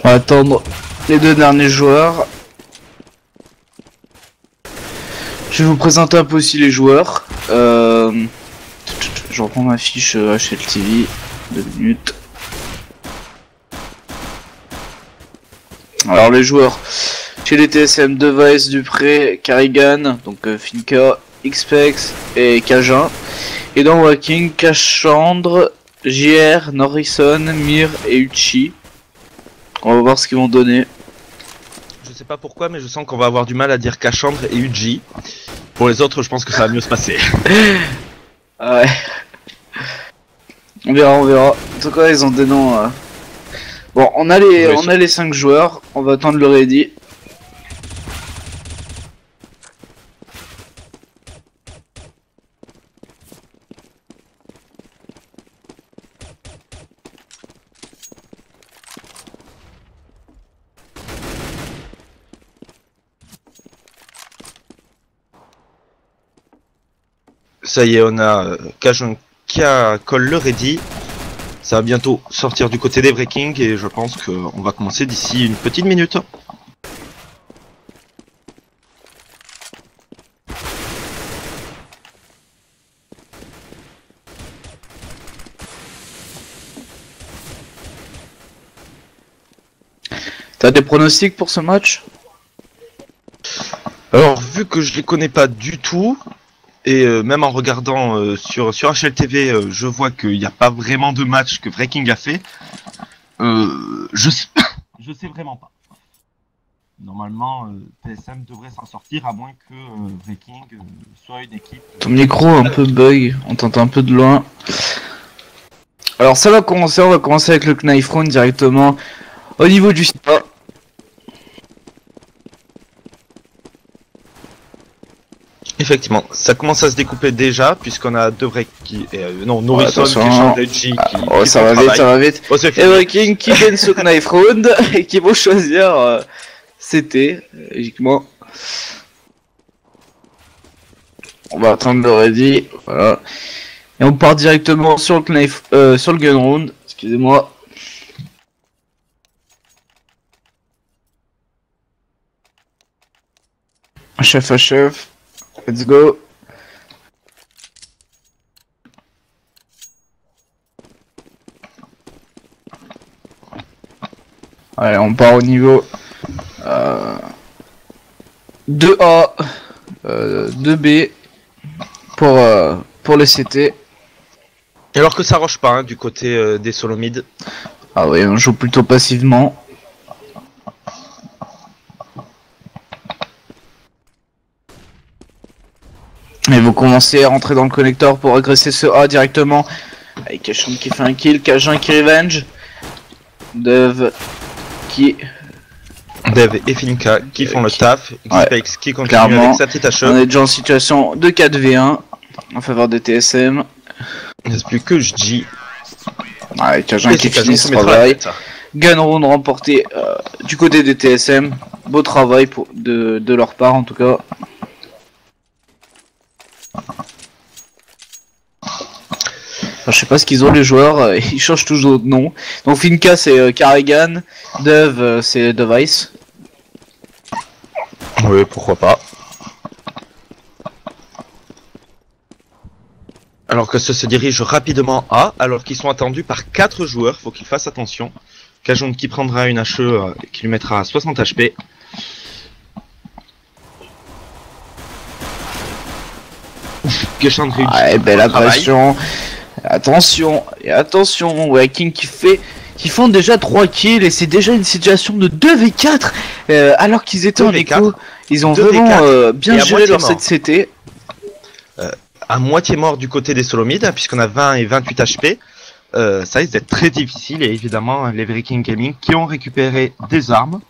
On va attendre les deux derniers joueurs. Je vais vous présenter un peu aussi les joueurs. Je reprends ma fiche HLTV. 2 minutes. Alors les joueurs. Chez les TSM, Device, Dupré, Carrigan, donc Finka, Xpex et Cajun. Et dans Waking, Cachandre, JR, Norrison, Mir et Uchi. On va voir ce qu'ils vont donner. Je sais pas pourquoi, mais je sens qu'on va avoir du mal à dire Cachandre et Uchi. Pour les autres, je pense que ça va mieux se passer. Ouais. On verra, on verra. En tout cas, ils ont des noms. Bon, on a les 5 joueurs. On va attendre le ready. Ça y est, on a Cajun qui a colle le ready. Ça va bientôt sortir du côté des breaking et je pense qu'on va commencer d'ici une petite minute. T'as des pronostics pour ce match? Alors, vu que je les connais pas du tout, et même en regardant sur HLTV, je vois qu'il n'y a pas vraiment de match que Breaking a fait. Je sais vraiment pas. Normalement, TSM devrait s'en sortir à moins que Breaking soit une équipe. Ton micro un peu bug, on t'entend un peu de loin. Alors ça va commencer, on va commencer avec le Knife Round directement au niveau du spa. Effectivement, ça commence à se découper déjà, puisqu'on a deux vrais qui... non, Norrison, qui ça va vite, ça va vite. Oh, et Breaking qui gagne ce Knife Round et qui vont choisir CT, logiquement. On va attendre le ready, voilà. Et on part directement sur le Knife, sur le Gun Round, excusez-moi. Chef à chef. Let's go. Allez, on part au niveau 2A, 2B pour les CT. Alors que ça roche pas hein, du côté des Solomides. Ah oui, on joue plutôt passivement. Et vous commencez à rentrer dans le connecteur pour agresser ce A directement. Avec Cachandre qui fait un kill, Cajun qui revenge. Dev et Finka qui font le taf. Xpex qui continue clairement, avec sa petite HE. On est déjà en situation de 4v1 en faveur des TSM. Il ne reste plus que J. Ouais, Cajun qui finit ce travail. Gun round remporté du côté des TSM. Beau travail de leur part en tout cas. Je sais pas ce qu'ils ont les joueurs, ils changent toujours de nom. Donc Finka c'est Carrigan, Dev c'est Device. Oui, pourquoi pas. Alors que se dirige rapidement A, alors qu'ils sont attendus par 4 joueurs, faut qu'ils fassent attention. Cajun qui prendra une HE qui lui mettra 60 HP. Cachandre ouais, belle agression. Attention, et attention, Waking qui font déjà 3 kills et c'est déjà une situation de 2v4 alors qu'ils étaient en écho. Ils ont vraiment bien géré leur set CT. À moitié mort du côté des Solomides, puisqu'on a 20 et 28 HP. Ça risque d'être très difficile et évidemment les Breaking Gaming qui ont récupéré des armes.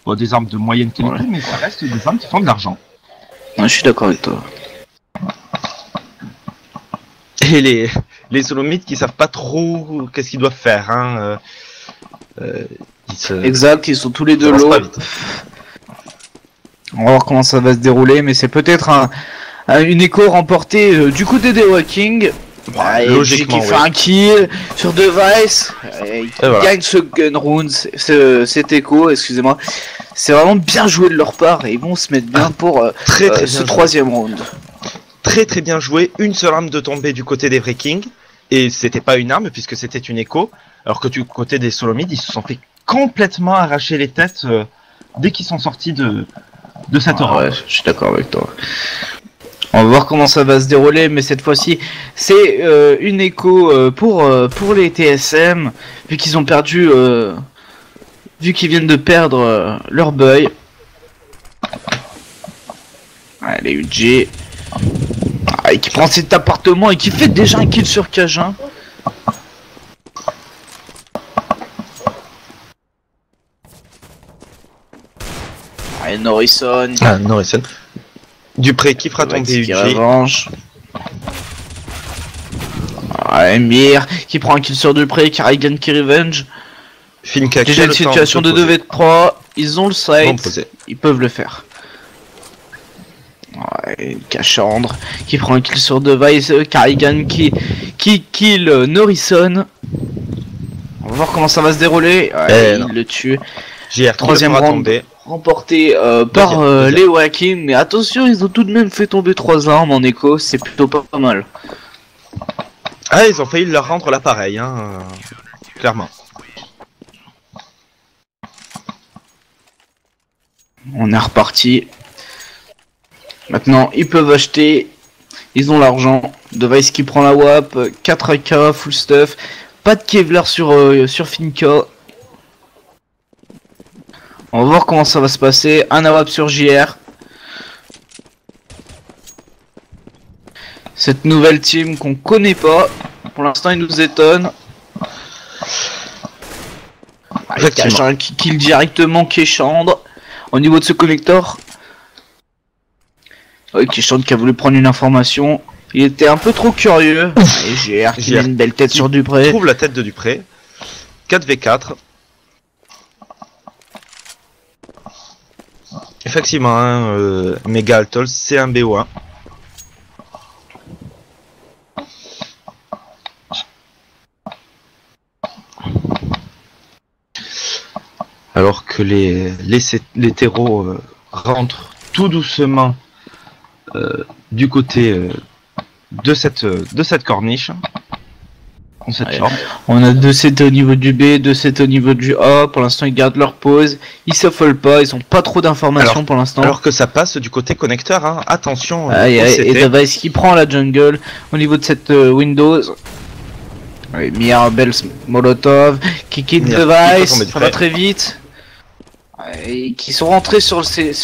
Bon, des armes de moyenne qualité, mais ça reste des armes qui font de l'argent. Ouais, je suis d'accord avec toi. Et les Solomides qui savent pas trop qu'est-ce qu'ils doivent faire. Hein. Exact, ils sont tous les deux low. On va voir comment ça va se dérouler, mais c'est peut-être une écho remportée du côté des Waking. Ouais, logiquement, qui fait un kill sur Device. qui gagnent ce gun round, cet écho, excusez-moi. C'est vraiment bien joué de leur part et ils vont se mettre bien pour ce troisième round. Très très bien joué, une seule arme de tombée du côté des Vikings, et c'était pas une arme puisque c'était une écho, alors que du côté des Solomides, ils se sont fait complètement arracher les têtes dès qu'ils sont sortis de cette round. Ouais, je suis d'accord avec toi. On va voir comment ça va se dérouler, mais cette fois-ci, c'est une écho pour les TSM, vu qu'ils ont perdu, vu qu'ils viennent de perdre leur boy. Allez, UG. Et qui prend cet appartement et qui fait déjà un kill sur Cajun. Allez, Norrisson. Ah, Norrisson. Dupré qui fera tomber UG. Revanche. Mir qui prend un kill sur Dupré, Carrigan qui revenge. Finka déjà une situation de 2v3, ils ont le site, ils peuvent le faire. Ouais, Cachandre qui prend un kill sur Device, Carrigan qui kill Norrisson. On va voir comment ça va se dérouler. Ouais, il le tue. JR troisième round remporté par les Vikings, mais attention, ils ont tout de même fait tomber 3 armes en écho, c'est plutôt pas mal. Ah, ils ont failli leur rendre l'appareil, hein, clairement. On est reparti. Maintenant, ils peuvent acheter. Ils ont l'argent. Device qui prend la WAP. 4 AK, full stuff. Pas de Kevlar sur Finka. On va voir comment ça va se passer. Un AWAP sur JR. Cette nouvelle team qu'on connaît pas. Pour l'instant, ils nous étonnent. Cachin qui kill directement Kéchandre. Au niveau de ce connecteur. Oui, Kéchandre qui a voulu prendre une information. Il était un peu trop curieux. Et GR qui met une belle tête sur Dupré. Trouve la tête de Dupré. 4v4. Effectivement, hein, Mega Altol, c'est un BO1. Alors que les terreaux rentrent tout doucement du côté de cette corniche. On a 2 sets au niveau du B, 2 sets au niveau du A. Pour l'instant, ils gardent leur pause. Ils s'affolent pas. Ils ont pas trop d'informations pour l'instant. Alors que ça passe du côté connecteur. Hein. Attention. Et Device qui prend la jungle au niveau de cette Windows. Mir, Bell, Molotov qui quitte Device. Ça va très vite. Et qui sont rentrés sur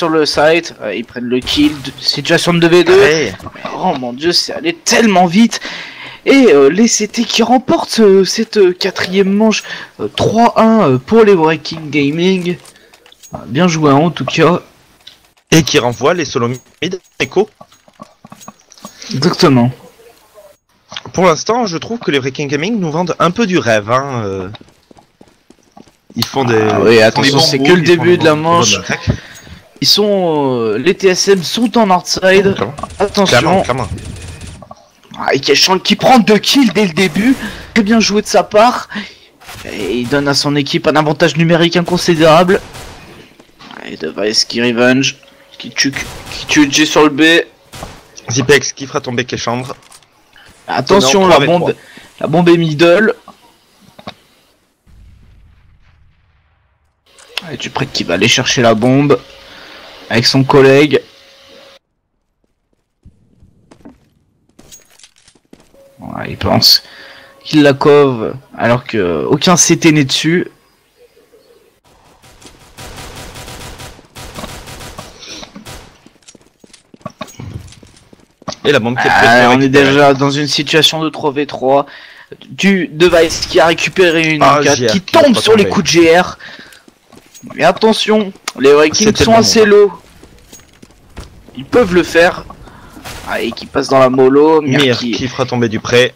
le site. Ils prennent le kill. Situation de 2v2. Oh mon dieu, c'est allé tellement vite. Et les CT qui remportent cette 4ème manche 3-1 pour les Vikings Gaming. Bien joué en tout cas. Et qui renvoie les Solomides Echo. Exactement. Pour l'instant, je trouve que les Vikings Gaming nous vendent un peu du rêve. Hein. Ils font des... oui, attention, c'est que le début de la manche. Ils sont... les TSM sont en outside. Attention. Clairement. Et Kéchandre qui prend 2 kills dès le début. Très bien joué de sa part. Et il donne à son équipe un avantage numérique inconsidérable. Et Device qui revenge. Qui tue G sur le B. Zipex qui fera tomber Kéchandre. Attention, la bombe est middle. Et tu prêtes qui va aller chercher la bombe. Avec son collègue. Ouais, il pense qu'il la cove alors que aucun CT n'est dessus. Et la bombe qui est on est déjà dans une situation de 3v3. Du Device qui a récupéré une M4 qui tombe sur les coups de GR. Mais attention, les Vikings sont assez low. Ils peuvent le faire. Et qui passe dans la mollo. Mir qui fera tomber Dupré.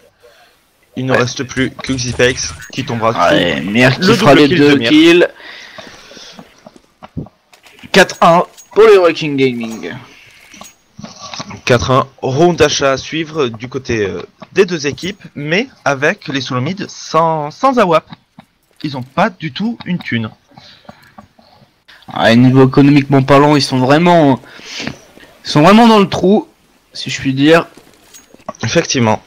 Il ne reste plus que Xipex qui tombera dessus. Mir qui fera les 2 kills. 4-1 pour les Viking Gaming. 4-1, round d'achat à suivre du côté des deux équipes, mais avec les Solomides sans AWAP. ils ont pas du tout une thune. Ouais, niveau économiquement parlant, ils sont vraiment dans le trou, si je puis dire. Effectivement.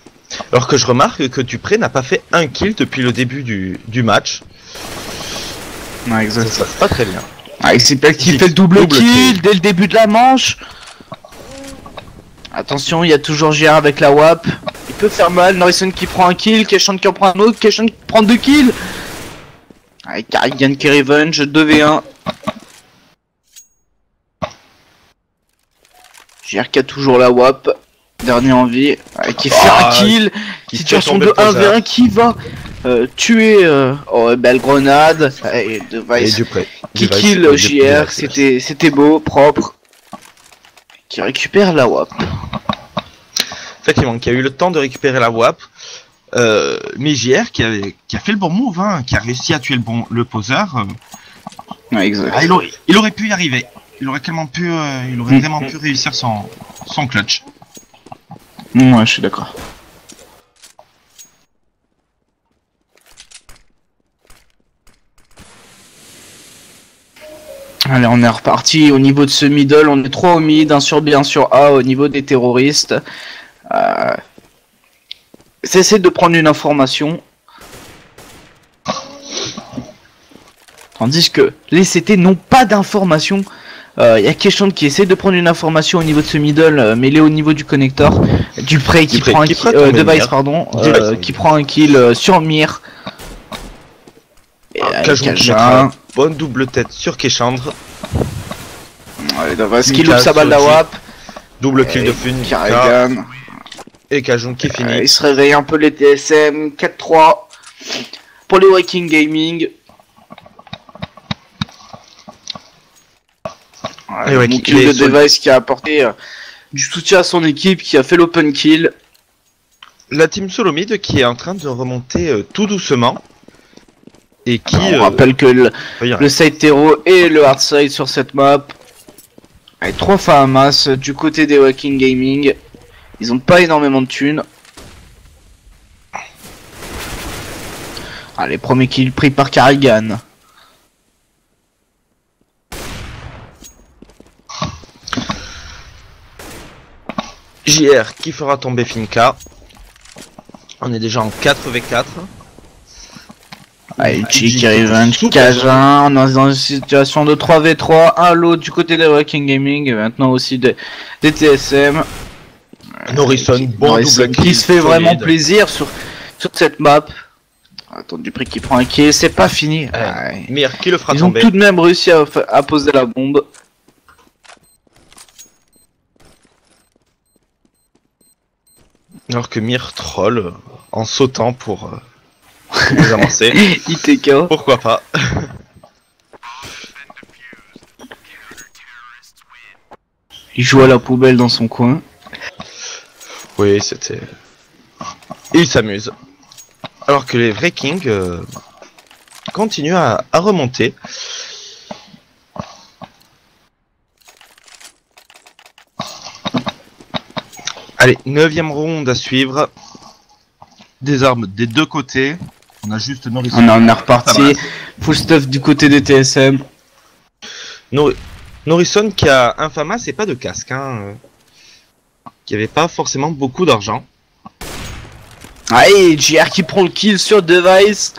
Alors que je remarque que Dupré n'a pas fait un kill depuis le début du match. Ouais, Ça se passe pas très bien. Ah, c'est peut-être qu'il fait le double kill dès le début de la manche. Attention, il y a toujours JR avec la WAP. Il peut faire mal. Norison qui prend un kill, Keshan qui en prend un autre, Keshan qui prend 2 kills. Avec Carrigan qui revenge, 2v1. JR qui a toujours la WAP. Dernier en vie. Qui fait un kill. Situation de 1v1 qui va tuer. Oh, belle grenade. Et Dupré. Qui kill JR. C'était beau, propre. Qui récupère la WAP. Effectivement, qui a eu le temps de récupérer la WAP. Mais JR qui a fait le bon move, hein, qui a réussi à tuer le poseur. Ouais, exact. Ah, il aurait pu y arriver. Il aurait vraiment pu réussir son clutch. Ouais, je suis d'accord. Allez, on est reparti. Au niveau de ce middle, on est 3 au mid, 1 sur B, 1 sur A au niveau des terroristes. J'essaie de prendre une information. Tandis que les CT n'ont pas d'information. Il y a Keshan qui essaie de prendre une information au niveau de ce middle, mêlé au niveau du connecteur. Dupré qui prend un kill, Device pardon, qui prend un kill sur Mir. Kajun, bonne double tête sur Keshandre. Ouais, Device qui loupe sa balle d'AWAP. Double kill de Fun. Carrigan. Et Kajun qui finit. Il se réveille un peu les TSM. 4-3 pour les Waking Gaming. Ouais, mon kill de Device qui a apporté du soutien à son équipe, qui a fait l'open kill. La team Solomid qui est en train de remonter tout doucement. Et qui... On rappelle que le side terreau et le hard side sur cette map. Avec 3 fois à masse du côté des Waking Gaming. Ils ont pas énormément de thunes. Allez, premier kill pris par Carrigan. JR qui fera tomber Finka. On est déjà en 4v4. Allez, Chi qui revenge Kajun. On est dans une situation de 3v3. Un lot du côté des Waking Gaming. Et maintenant aussi des TSM. Norison, bon double kill. Qui se fait vraiment plaisir sur cette map. Attends, Dupré qui prend un kill. C'est pas fini. Mir qui le fera Ils tomber. ont tout de même réussi à poser la bombe. Alors que Mir troll en sautant pour les avancer. ITK. Pourquoi pas. Il joue à la poubelle dans son coin. Oui, c'était... Il s'amuse. Alors que les vrais kings continuent à remonter. Allez, 9ème round à suivre. Des armes des deux côtés. On a juste Norison. On est reparti. Full stuff du côté des TSM. Norison qui a un FAMAS et pas de casque. Hein, qui avait pas forcément beaucoup d'argent. Allez, JR qui prend le kill sur Device.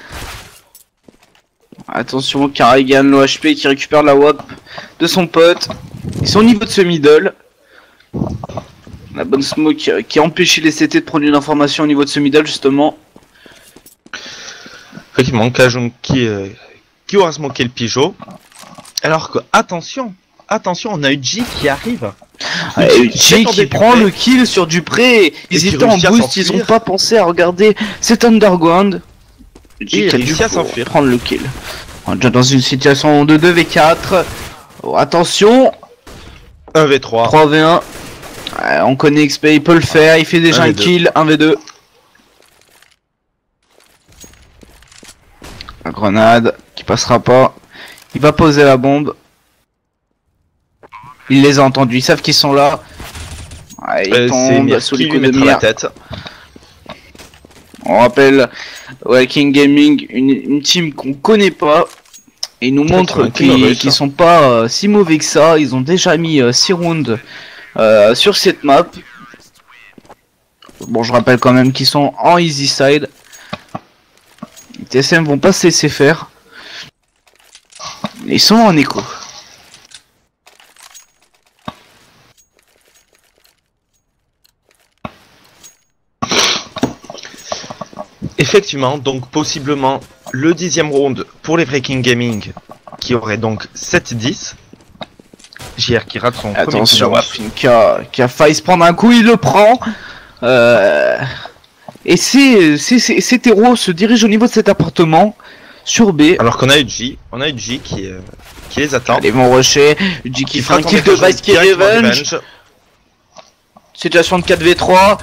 Attention, Carrigan, l'OHP qui récupère la WAP de son pote. Ils sont au niveau de ce middle. La bonne smoke qui a empêché les CT de prendre une information au niveau de ce middle justement. Effectivement, Kajun qui aura smoké le Pigeot. Alors que, attention, on a Uji qui arrive. Uji qui prend le kill sur Dupré. Ils étaient en boost, ils ont pas pensé à regarder cet underground. Uji qui a dû prendre le kill. On est déjà dans une situation de 2v4. Oh, attention. 1v3. 3v1. On connaît XP, il peut le faire, il fait déjà un kill, 1v2. La grenade qui passera pas. Il va poser la bombe. Il les a entendus, ils savent qu'ils sont là. Il tombe sous les coups de Mir. On rappelle Walking Gaming, une team qu'on connaît pas. Et ils nous montrent qu'ils sont pas si mauvais que ça. Ils ont déjà mis 6 rounds sur cette map. Bon, je rappelle quand même qu'ils sont en easy side. Les TSM vont pas se laisser faire. Ils sont en écho. Effectivement, donc possiblement le 10e round pour les Breaking Gaming qui aurait donc 7-10. JR qui rate son Attention, premier Finka qui a failli se prendre un coup, il le prend. Et ces terreaux se dirigent au niveau de cet appartement sur B. Alors qu'on a Uji, qui les attend. Allez, vont rusher. Uji qui fait un kill de Vice qui revenge. Situation de 4v3.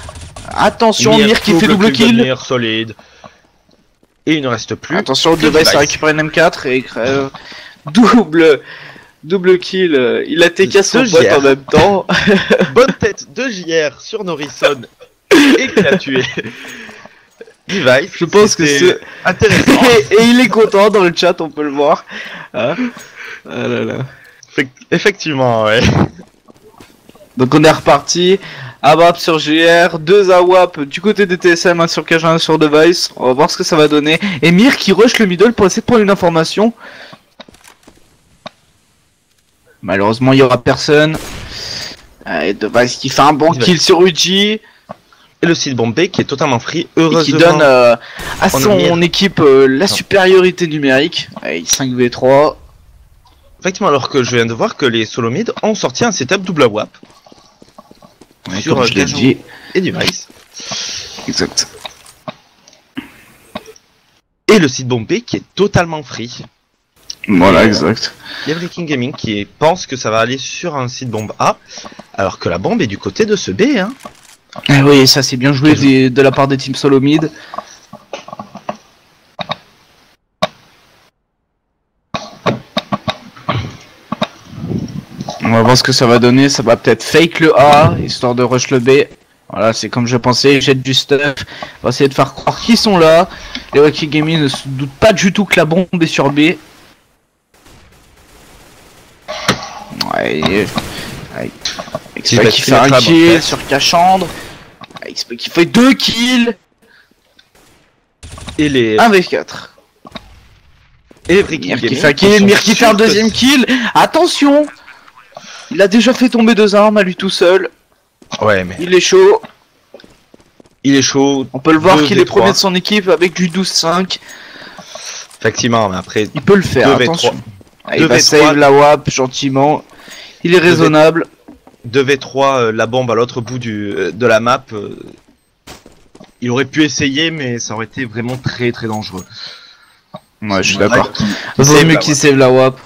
Attention, Mir qui fait double kill. Solide. Et il ne reste plus. Attention, Device a récupéré une M4 et crève. Double kill. Il a TK son pote en même temps. Bonne tête de JR sur Norrisson et qui a tué Device. Je pense que c'est intéressant. Et il est content dans le chat, on peut le voir. Hein, ah là là. Effectivement, ouais. Donc on est reparti. AWAP sur JR, 2 AWAP du côté des TSM, 1 sur Cajun, 1 sur Device. On va voir ce que ça va donner. Et Mir qui rush le middle pour essayer de prendre une information. Malheureusement, il n'y aura personne. Et Device qui fait un bon kill sur Uji. Et le site bombé qui est totalement free, heureusement. Et qui donne à son équipe la supériorité numérique. Allez, 5v3. Effectivement, alors que je viens de voir que les Solomid ont sorti un setup double AWAP. Ouais, sur je l'ai dit. Et Device. Exact. Et le site bombé qui est totalement free. Voilà, exact. Il y a Breaking Gaming qui pense que ça va aller sur un site bombe A, alors que la bombe est du côté de ce B, hein. Ah oui, ça c'est bien joué de la part des teams solo mid. On va voir ce que ça va donner. Ça va peut-être fake le A, histoire de rush le B. Voilà, c'est comme je pensais, ils jettent du stuff. On va essayer de faire croire qu'ils sont là. Les Wacky Gaming ne se doutent pas du tout que la bombe est sur B. Ouais, XP qui fait un kill sur Cachandre. XP qui fait 2 kills. Et les 1v4. Et Mir qui fait un kill, Mir qui fait un deuxième kill. Attention, il a déjà fait tomber 2 armes à lui tout seul. Ouais, mais il est chaud. Il est chaud. On peut le voir qu'il est premier de son équipe avec du 12-5. Effectivement, mais après il peut le faire. Attention. Il va save la WAP gentiment. Il est raisonnable. 2v3, la bombe à l'autre bout de la map. Il aurait pu essayer, mais ça aurait été vraiment très très dangereux. Ouais, je suis d'accord. Vaut mieux qu'il save la WAP.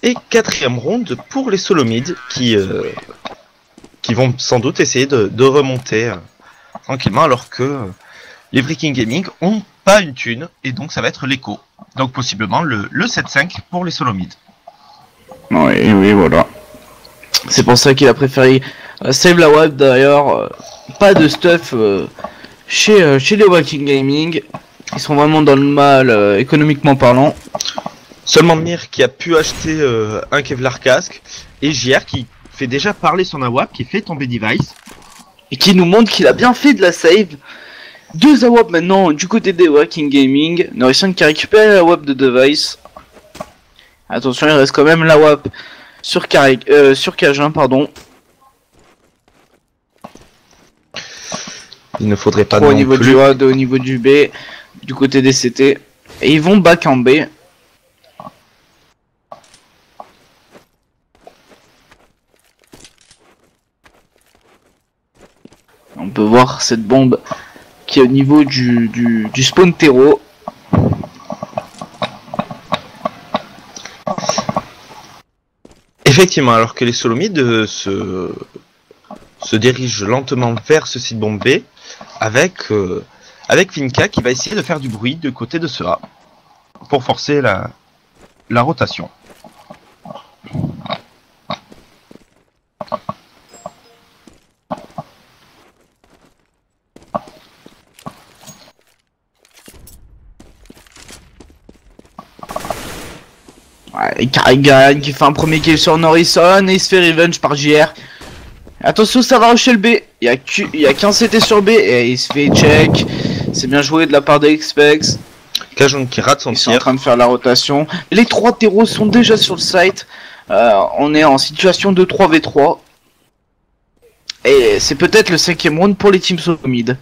Et 4ème round pour les Solomid qui vont sans doute essayer de remonter tranquillement, alors que les Breaking Gaming ont pas une thune, et donc ça va être l'écho. Donc possiblement le 7-5 pour les Solomid. Oui, voilà. C'est pour ça qu'il a préféré save la web d'ailleurs. Pas de stuff chez les Walking Gaming. Ils sont vraiment dans le mal économiquement parlant. Seulement Mir qui a pu acheter un Kevlar casque, et JR qui fait déjà parler son AWAP, qui fait tomber Device. Et qui nous montre qu'il a bien fait de la save. 2 AWAP maintenant du côté des Walking Gaming. Norrisson qui a récupéré la WAP de Device. Attention, il reste quand même la WAP sur Cajun, pardon. Il ne faudrait pas au niveau du A, au niveau du B, du côté des CT. Et ils vont back en B. On peut voir cette bombe qui est au niveau du spawn terreau. Effectivement, alors que les Solomid se dirigent lentement vers ce site bombé avec Finka qui va essayer de faire du bruit de côté de ce A pour forcer la rotation. Et Carrigan qui fait un premier kill sur Norison et il se fait revenge par JR. Attention, ça va rusher le B. Il y a qu'un CT sur B et il se fait check. C'est bien joué de la part des Xpex. Kajon qui rate son Ils sont en tir. train de faire la rotation. Les 3 terreaux sont déjà sur le site. On est en situation de 3v3. Et c'est peut-être le 5ème round pour les teams solo mid.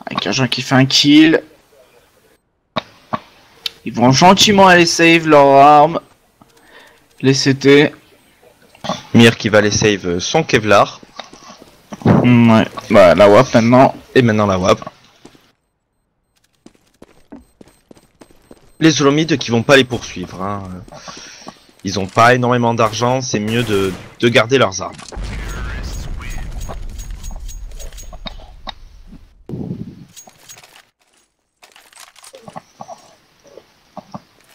Avec un qui fait un kill. Ils vont gentiment aller save leur arme. Les CT. Mir qui va aller save son Kevlar. Ouais, bah la WAP maintenant. Et maintenant la WAP. Les Zolomides qui vont pas les poursuivre. Hein. Ils ont pas énormément d'argent, c'est mieux de garder leurs armes.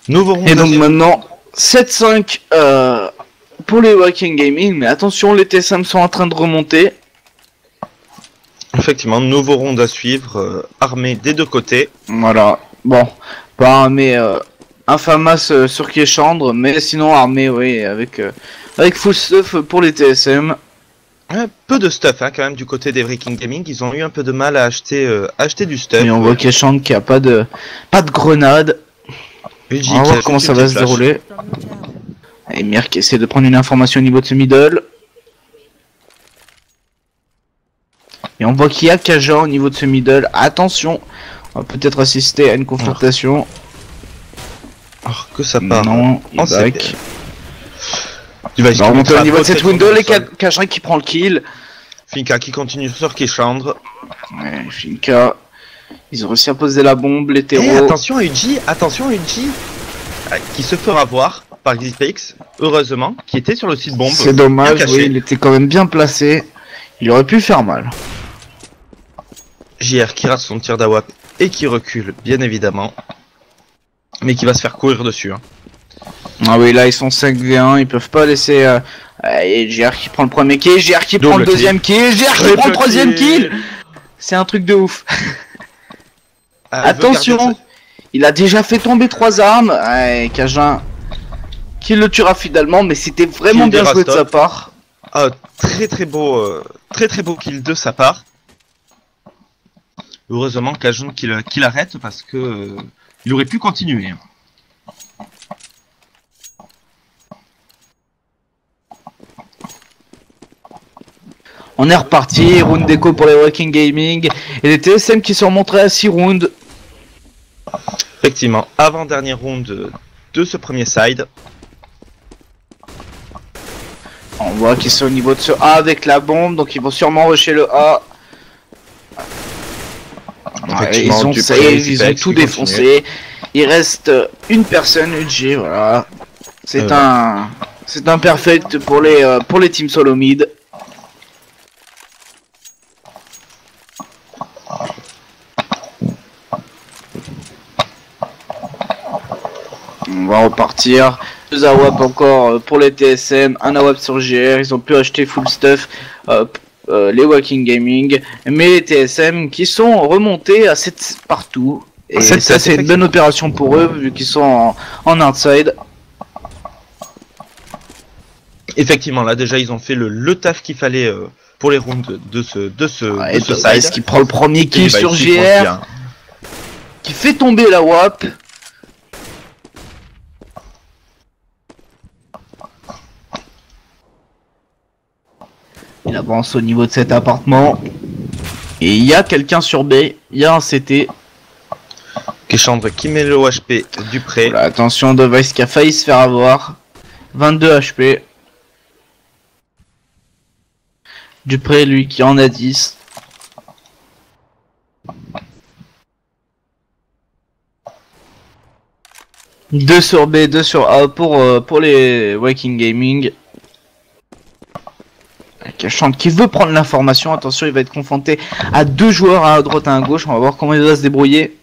Nouveau round. Et donc maintenant 7-5 pour les Waking Gaming, mais attention, les TSM sont en train de remonter. Effectivement, nouveau round à suivre, armé des deux côtés. Voilà, bon, pas armé Infamas sur Kieshandre, mais sinon armé, oui, avec full stuff pour les TSM. Peu de stuff hein, quand même du côté des Waking Gaming, ils ont eu un peu de mal à acheter du stuff. Et on voit Kieshandre qui a pas de grenade. On va voir comment ça va se dérouler. Et Mir qui essaie de prendre une information au niveau de ce middle. Et on voit qu'il y a Kajan au niveau de ce middle. Attention, on va peut-être assister à une confrontation. Alors que ça part. Non, il en back. Tu vas On va remonter au niveau de cette window, et Kajan qui prend le kill. Finka qui continue sur Kieshandre. Ouais, Finka. Ils ont réussi à poser la bombe, les Et terreaux. attention à Uji, qui se fera voir par Xpex, heureusement, qui était sur le site bombe. C'est dommage, caché. oui, il était quand même bien placé. Il aurait pu faire mal. JR qui rate son tir d'AWAP et qui recule, bien évidemment. Mais qui va se faire courir dessus. Hein. Ah oui, là ils sont 5v1, ils peuvent pas laisser... et JR qui prend le premier kill, JR qui prend le deuxième kill, JR qui prend le troisième kill. C'est un truc de ouf. Attention, il a déjà fait tomber 3 armes. Ouais, Kajan qui le tuera finalement, mais c'était vraiment bien joué de sa part. Très beau kill de sa part. Heureusement Kajon qui l'arrête parce que il aurait pu continuer. On est reparti, round déco pour les Waking Gaming et les TSM qui sont montrés à 6 rounds. Effectivement, avant-dernier round de ce premier side. On voit qu'ils sont au niveau de ce A avec la bombe, donc ils vont sûrement rusher le A. Ouais, ils ont save, ils ont tout défoncé. Il reste une personne, UG, voilà. C'est un perfect pour les teams solo mid. On va repartir. 2 AWAP encore pour les TSM, un AWAP sur GR, ils ont pu acheter full stuff les Waking Gaming, mais les TSM qui sont remontés à 7 partout. Et ça c'est une bonne opération pour eux vu qu'ils sont en outside. Effectivement là déjà ils ont fait le taf qu'il fallait pour les rounds de ce side. Qui prend le premier kill sur GR, qui fait tomber la WAP. Il avance au niveau de cet appartement. Et il y a quelqu'un sur B, il y a un CT. Kieshandre qui met le HP du près. Voilà, attention, Device qui a failli se faire avoir. 22 HP. Dupré, lui, qui en a 10. Deux sur B, 2 sur A pour les Waking Gaming. Kieshandre qui veut prendre l'information. Attention, il va être confronté à 2 joueurs à droite et à gauche. On va voir comment il va se débrouiller.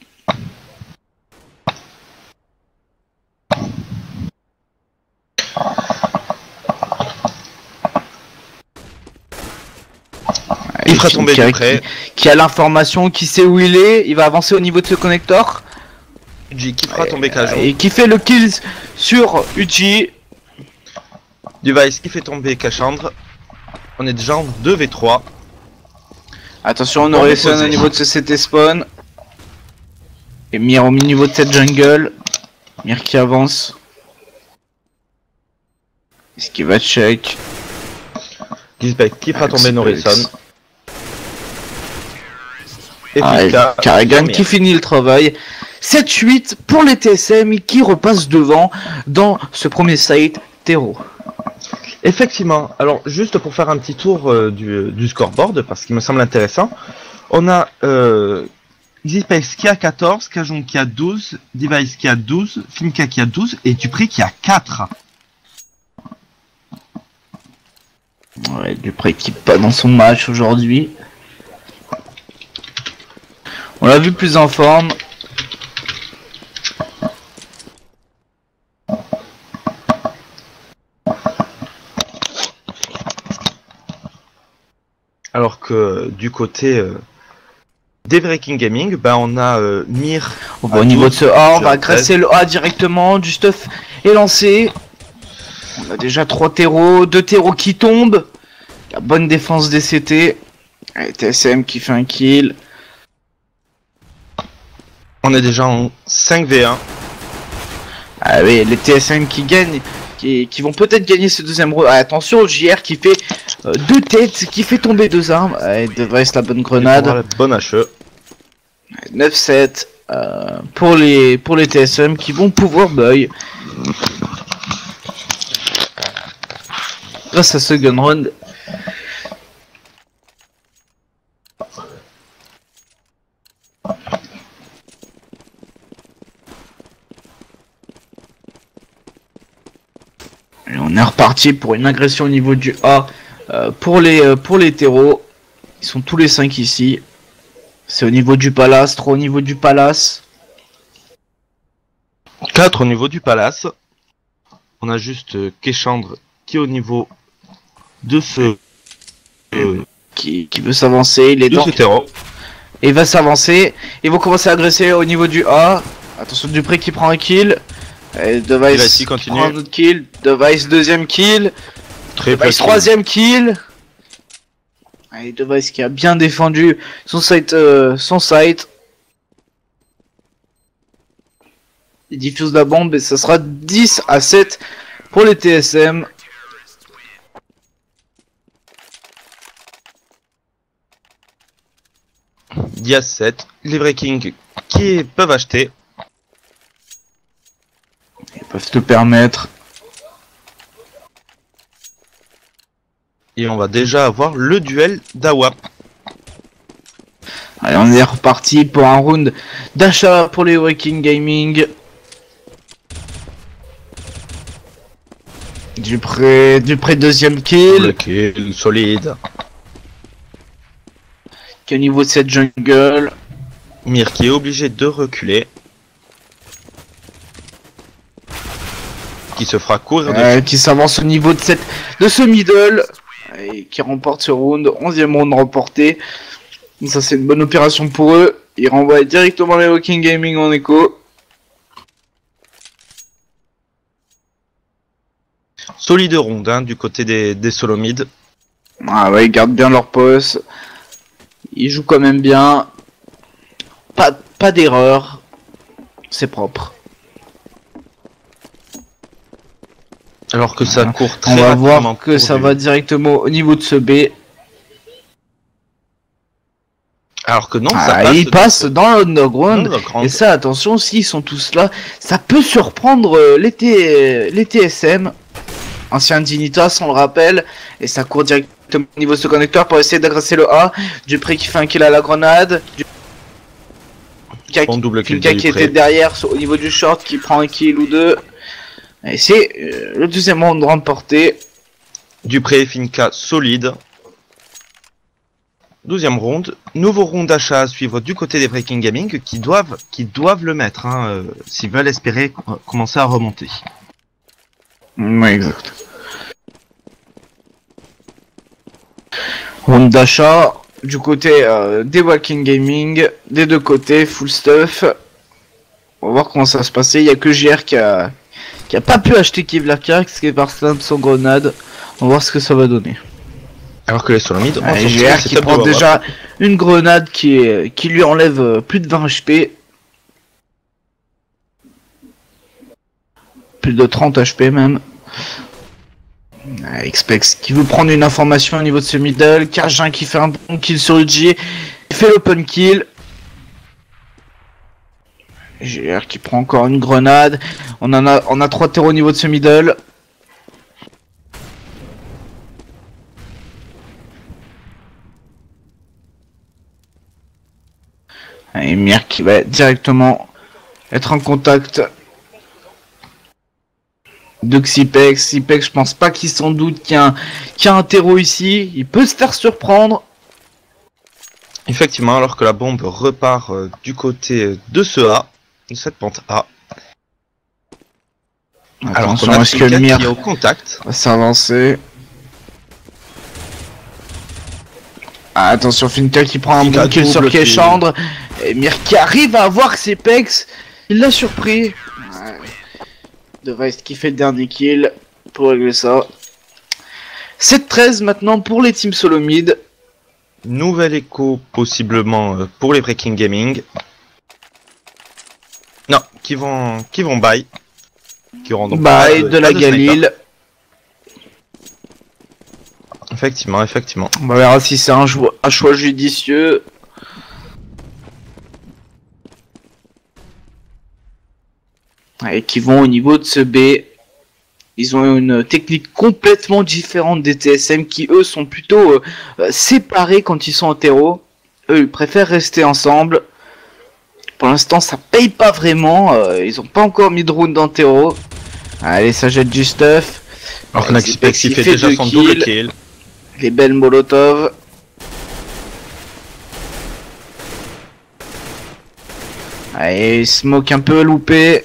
Il fera tomber Dupré. Qui a l'information, qui sait où il est. Il va avancer au niveau de ce connecteur. Uji qui fera tomber Kajon. Et qui fait le kill sur Uji. Device qui fait tomber Cachandre. On est déjà en 2v3. Attention, on aurait au niveau de ce CT spawn. Et Mir au niveau de cette jungle. Mir qui avance. Est-ce qu'il va check? Gizbek qui fera tomber Norison. Et Karrigan qui finit le travail. 7-8 pour les TSM qui repasse devant dans ce premier site terreau. Effectivement, alors juste pour faire un petit tour du scoreboard, parce qu'il me semble intéressant, on a Xipex qui a 14, Kajon qui a 12, Device qui a 12, Finka qui a 12 et Dupré qui a 4. Ouais, Dupré qui pas dans son match aujourd'hui. On l'a vu plus en forme. Alors que du côté des Breaking Gaming, bah on a Mir. Au niveau de ce A, on va agresser le A directement. Du stuff est lancé. On a déjà 3 terreaux, 2 terreaux qui tombent. La bonne défense des CT. Allez, TSM qui fait un kill. On est déjà en 5v1. Ah oui, les TSM qui gagnent, qui vont peut-être gagner ce deuxième round. Ah, attention, JR qui fait 2 têtes, qui fait tomber 2 armes. Ah, il devrait être la bonne grenade. La bonne HE. 9-7 pour les TSM qui vont pouvoir buy. Grâce à ce gun round. Et on est reparti pour une agression au niveau du A pour les terreaux. Ils sont tous les 5 ici. C'est au niveau du palace, 3 au niveau du palace. 4 au niveau du palace. On a juste Kéchandre qui est au niveau de ce qui veut s'avancer, il est dans terreau. Et il va s'avancer. Ils vont commencer à agresser au niveau du A. Attention, Dupré qui prend un kill. Et Device prend un autre kill. Device deuxième kill. Device troisième kill. Et Device qui a bien défendu son site. Il diffuse la bombe et ça sera 10-7 pour les TSM. Dia 7, les Breaking qui peuvent acheter. Ils peuvent se permettre. Et on va déjà avoir le duel d'Awa. Allez, on est reparti pour un round d'achat pour les Breaking Gaming. Dupré deuxième kill. Le kill solide. Qu'au niveau de cette jungle. Mir qui est obligé de reculer. Qui se fera courir dessus. Qui s'avance au niveau de ce middle. Et qui remporte ce round. 11e round remporté. Donc ça c'est une bonne opération pour eux. Ils renvoient directement les Breaking Gaming en écho. Solide round hein, du côté des Solomides. Ah ouais, ils gardent bien leur poste. Ils jouent quand même bien. Pas d'erreur. C'est propre. Alors que ça court très On va rapidement. voir que ça va directement au niveau de ce B. Alors que non, ça passe. Ils passent dans l'underground. Et ça, attention, s'ils sont tous là, ça peut surprendre les TSM. Ancien Dignitas, on le rappelle. Et ça court directement au niveau de ce connecteur pour essayer d'agresser le A. Dupré qui fait un kill à la grenade. Finka qui était derrière au niveau du short qui prend un kill ou deux. Et c'est le deuxième round remporté. Dupré et Finka solide. 12e round. Nouveau round d'achat à suivre du côté des Breaking Gaming qui doivent le mettre hein, s'ils veulent espérer commencer à remonter. Oui, exact. Round d'achat du côté des Walking Gaming, des deux côtés, full stuff. On va voir comment ça va se passer. Il y a que JR qui a pas pu acheter Kevlar qui est par son grenade. On va voir ce que ça va donner. Alors que les Solomid, GR qui prend déjà une grenade qui lui enlève plus de 20 HP. Plus de 30 HP même. Xpex qui veut prendre une information au niveau de ce middle. Cajun qui fait un bon kill sur UG. Il fait l'open kill. GR qui prend encore une grenade. On a 3 terreaux au niveau de ce middle. Et Mir qui va directement être en contact de Xipex. Xipex, je pense pas qu'il s'en doute qu'il y a un terreau ici. Il peut se faire surprendre. Effectivement, alors que la bombe repart du côté de ce A, de cette pente A. Alors qu'on a est-ce que le Mir qui est au contact va s'avancer. Ah, attention, Finka qui prend un bon kill sur Keshandre. Et Mir qui arrive à avoir ses pecs. Il l'a surpris. Device qui fait le dernier kill pour régler ça. 7-13 maintenant pour les teams solo mid. Nouvel écho possiblement pour les Breaking Gaming. Non, qui vont buy. Qui auront donc buy de la Galil. Effectivement. On va voir si c'est un choix judicieux. Et qui vont au niveau de ce B. Ils ont une technique complètement différente des TSM qui eux sont plutôt séparés quand ils sont en terreau. Eux ils préfèrent rester ensemble. Pour l'instant ça paye pas vraiment. Ils ont pas encore mis de round en terreau. Allez, ça jette du stuff. Alors qu'on a Xpex qui fait déjà son double kill. Les belles molotov. Allez, smoke un peu loupé.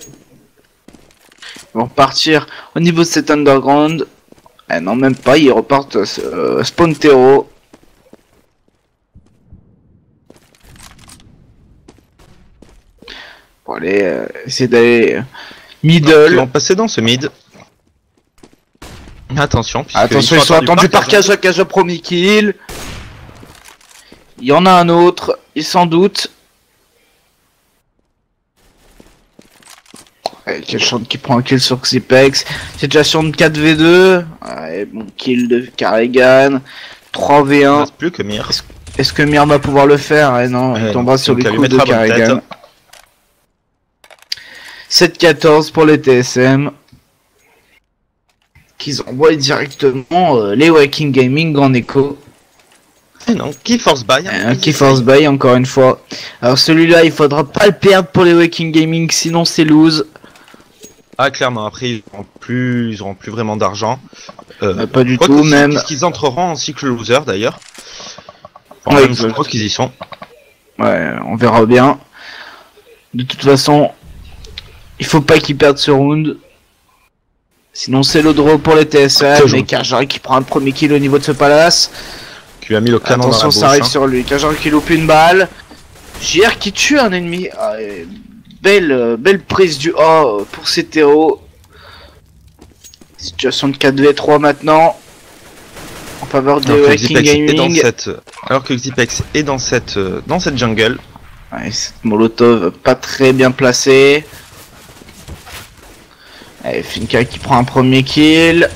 Ils vont repartir au niveau de cet underground. Ah non, même pas, ils repartent spawn terreau. Pour aller essayer d'aller middle. Ils vont passer dans ce mid. Attention, ils sont attendus par Kaja premier kill. Il y en a un autre, il s'en doute. Keshandre qui prend un kill sur Xipex. Situation de 4v2. Ouais, bon kill de Carrigan. 3v1. Il reste plus que Mir. Est-ce que Mir va pouvoir le faire? Non, il tombera sur les coups de Carrigan. 7-14 pour les TSM. Qu'ils envoient directement les Waking Gaming en écho. Et non, qui force buy. Qui force buy encore une fois. Alors celui-là, il faudra pas le perdre pour les Waking Gaming, sinon c'est lose. Ah clairement, après ils auront plus vraiment d'argent. Pas du tout même. Est-ce qu'ils entreront en cycle loser d'ailleurs? Ouais, je crois qu'ils y sont. Ouais, on verra bien. De toute façon, il faut pas qu'ils perdent ce round. Sinon c'est le draw pour les TSM. Mais Kajari qui prend un premier kill au niveau de ce palace. Qui lui a mis le canon attention, dans la bouche, ça arrive sur lui. Kajari qui loupe une balle. JR qui tue un ennemi. Belle prise du A pour ces terreaux. Situation de 4v3 maintenant. En faveur des Waking Gaming. Alors que Xipex est dans cette jungle. Ouais, cette molotov pas très bien placée. Allez, Finka qui prend un premier kill.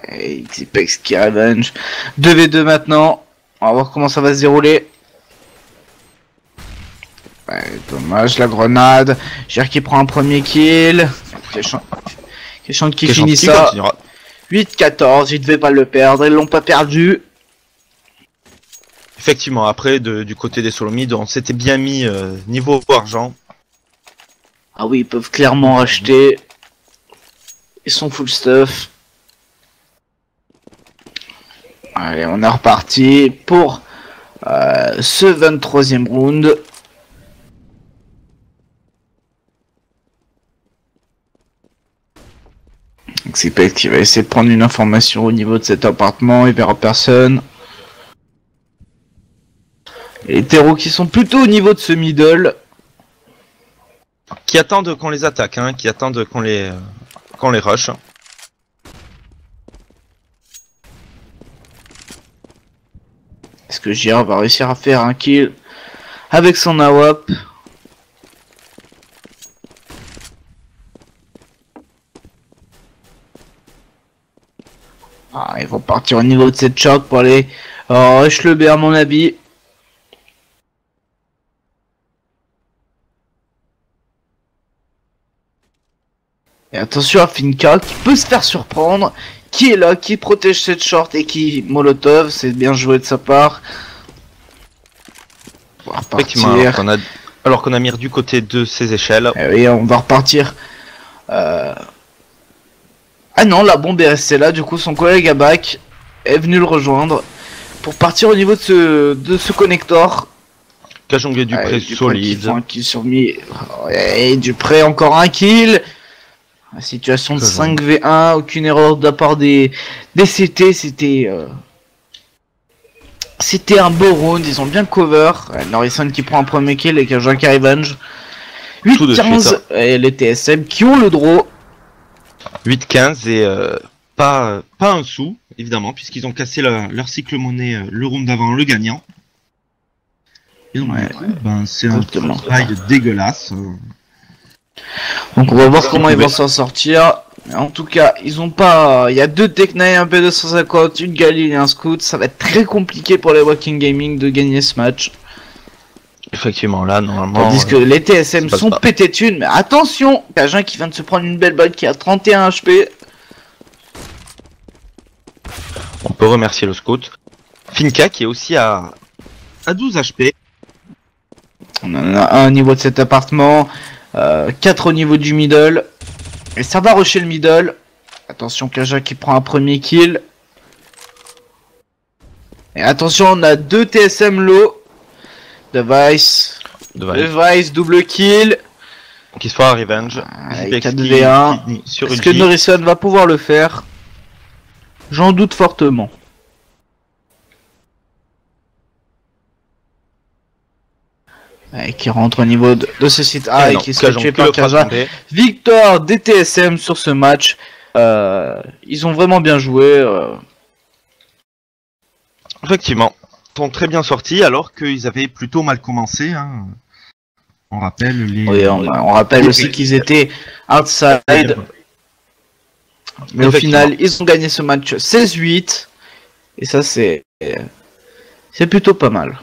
Allez, Xipex qui revenge. 2v2 maintenant. On va voir comment ça va se dérouler. Ouais, dommage la grenade. JR qui prend un premier kill. Keshandre qui finit ça. 8-14, ils devaient pas le perdre, ils l'ont pas perdu. Effectivement, après du côté des Solomid, on s'était bien mis niveau argent. Ah oui, ils peuvent clairement acheter. Ils sont full stuff. Allez, on est reparti pour ce 23e round. Xipex qui va essayer de prendre une information au niveau de cet appartement, il verra personne. Et les terreaux qui sont plutôt au niveau de ce middle. Qui attendent qu'on les attaque, hein, qui attendent qu'on les rush. Est-ce que JR va réussir à faire un kill avec son AWP? Ah, ils vont partir au niveau de cette shot pour aller rush le B à mon avis. Et attention à Finka qui peut se faire surprendre, qui est là, qui protège cette short et qui molotov, c'est bien joué de sa part. On va repartir. Alors qu'on a mis du côté de ces échelles. Et oui, on va repartir. Ah non, la bombe est restée là, du coup son collègue à back est venu le rejoindre pour partir au niveau de ce connector. Cajongue et Dupré solide. Qui sont mis. Et Dupré encore un kill. La situation de 5v1, aucune erreur de la part des CT, c'était un beau round, ils ont bien cover. Norrisson qui prend un premier kill et Cajun qui revenge. 8-15 et les TSM qui ont le draw. 8-15 et pas un sou, évidemment, puisqu'ils ont cassé leur cycle monnaie le round d'avant, le gagnant. Et donc, c'est un travail dégueulasse. Donc on va voir comment ils vont s'en sortir. En tout cas, ils ont pas. Il y a 2 Tech9, un P250, une Galil et un Scout. Ça va être très compliqué pour les Waking Gaming de gagner ce match. Effectivement, là, normalement. Tandis que les TSM sont pétés de thunes. Mais attention, Cajun qui vient de se prendre une belle balle qui a 31 HP. On peut remercier le Scout. Finka qui est aussi à 12 HP. On en a un au niveau de cet appartement. 4 au niveau du middle. Et ça va rusher le middle. Attention, Kaja qui prend un premier kill. Et attention, on a 2 TSM low. Device, double kill. Qui se fera revenge. 4v1. Est-ce que Norrisson va pouvoir le faire? J'en doute fortement. Qui rentre au niveau de ce site A et qui se fait tuer par Kaja. Victoire des TSM sur ce match. Ils ont vraiment bien joué. Effectivement. Ils sont très bien sortis alors qu'ils avaient plutôt mal commencé. Hein. On rappelle les... Oui, on rappelle aussi qu'ils étaient outside. Mais au final, ils ont gagné ce match 16-8. Et ça, c'est plutôt pas mal.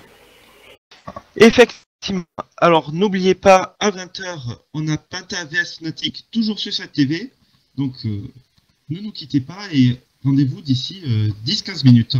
Effectivement. Alors n'oubliez pas, à 20h, on a Penta vs Nautique toujours sur cette TV. Donc ne nous quittez pas et rendez-vous d'ici 10-15 minutes.